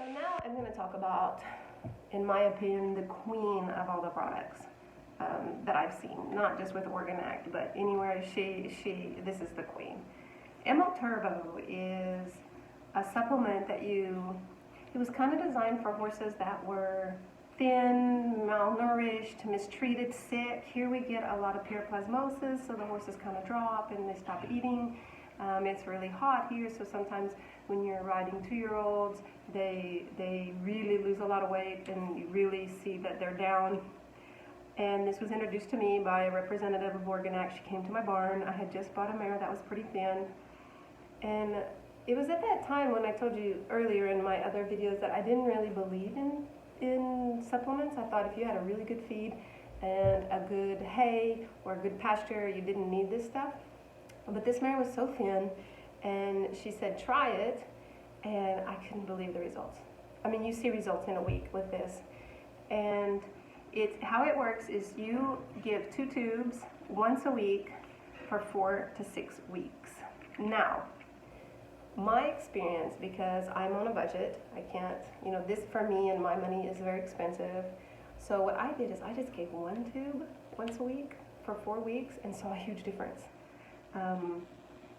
So now I'm going to talk about, in my opinion, the queen of all the products that I've seen, not just with OrganAct, but anywhere this is the queen. ML Turbo is a supplement that it was kind of designed for horses that were thin, malnourished, mistreated, sick. Here we get a lot of paraplasmosis, so the horses kind of drop and they stop eating. It's really hot here, so sometimes when you're riding 2-year-olds, they really lose a lot of weight and you really see that they're down. And this was introduced to me by a representative of OrganAct. She came to my barn. I had just bought a mare that was pretty thin. And it was at that time when I told you earlier in my other videos that I didn't really believe in supplements. I thought if you had a really good feed and a good hay or a good pasture, you didn't need this stuff. But this mare was so thin, and she said, try it, and I couldn't believe the results. I mean, you see results in a week with this. And how it works is you give 2 tubes once a week for 4 to 6 weeks. Now, my experience, because I'm on a budget, I can't, this for me and my money is very expensive. So what I did is I just gave 1 tube once a week for 4 weeks and saw a huge difference.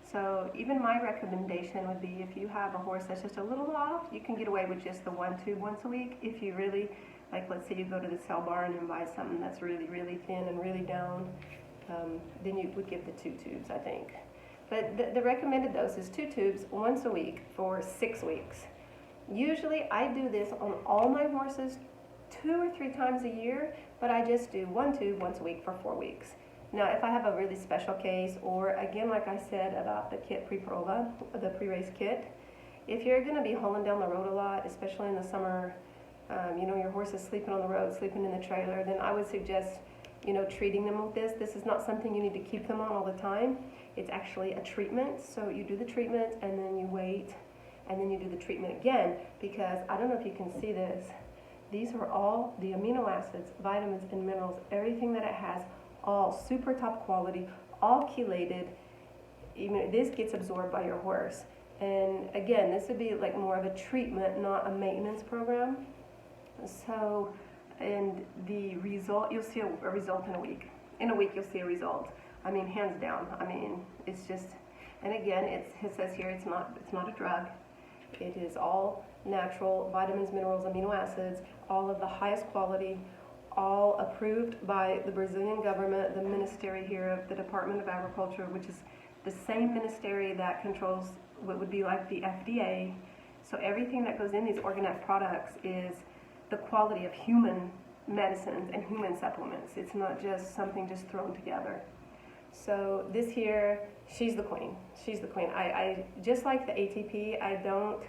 So even my recommendation would be if you have a horse that's just a little off, you can get away with just the 1 tube once a week. If you really, like let's say you go to the sale barn and buy something that's really, really thin and really down, then you would give the 2 tubes, I think. But the recommended dose is 2 tubes once a week for 6 weeks. Usually I do this on all my horses 2 or 3 times a year, but I just do 1 tube once a week for 4 weeks. Now, if I have a really special case, or again, like I said about the kit Pre-Prova, the pre-race kit, if you're going to be hauling down the road a lot, especially in the summer, your horse is sleeping on the road, sleeping in the trailer, then I would suggest, treating them with this. This is not something you need to keep them on all the time. It's actually a treatment. So you do the treatment, and then you wait, and then you do the treatment again, because I don't know if you can see this. These are all the amino acids, vitamins, and minerals, everything that it has, all super top quality, all chelated. Even this gets absorbed by your horse. And again, this would be like more of a treatment, not a maintenance program. So, and the result, you'll see a result in a week. In a week, you'll see a result. I mean, hands down. I mean, it's just, and again, it says here it's not a drug. It is all natural vitamins, minerals, amino acids, all of the highest quality, all approved by the Brazilian government, the ministry here of the Department of Agriculture, which is the same ministry that controls what would be like the FDA. So everything that goes in these OrganAct products is the quality of human medicines and human supplements. It's not just something just thrown together. So this here, she's the queen. She's the queen. I just like the ATP, I don't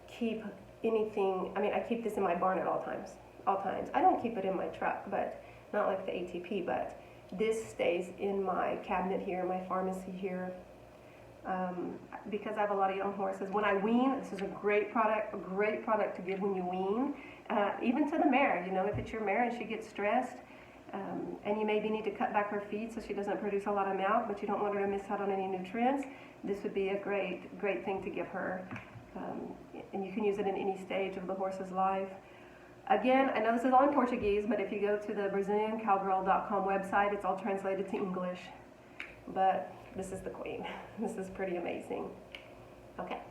keep anything, I keep this in my barn at all times. I don't keep it in my truck, but not like the ATP, but this stays in my cabinet here, my pharmacy here, because I have a lot of young horses. When I wean, this is a great product to give when you wean, even to the mare. If it's your mare and she gets stressed, and you maybe need to cut back her feed so she doesn't produce a lot of milk, but you don't want her to miss out on any nutrients, this would be a great thing to give her. And you can use it in any stage of the horse's life. Again, I know this is all in Portuguese, but if you go to the BrazilianCowgirl.com website, it's all translated to English. But this is the queen. This is pretty amazing. Okay.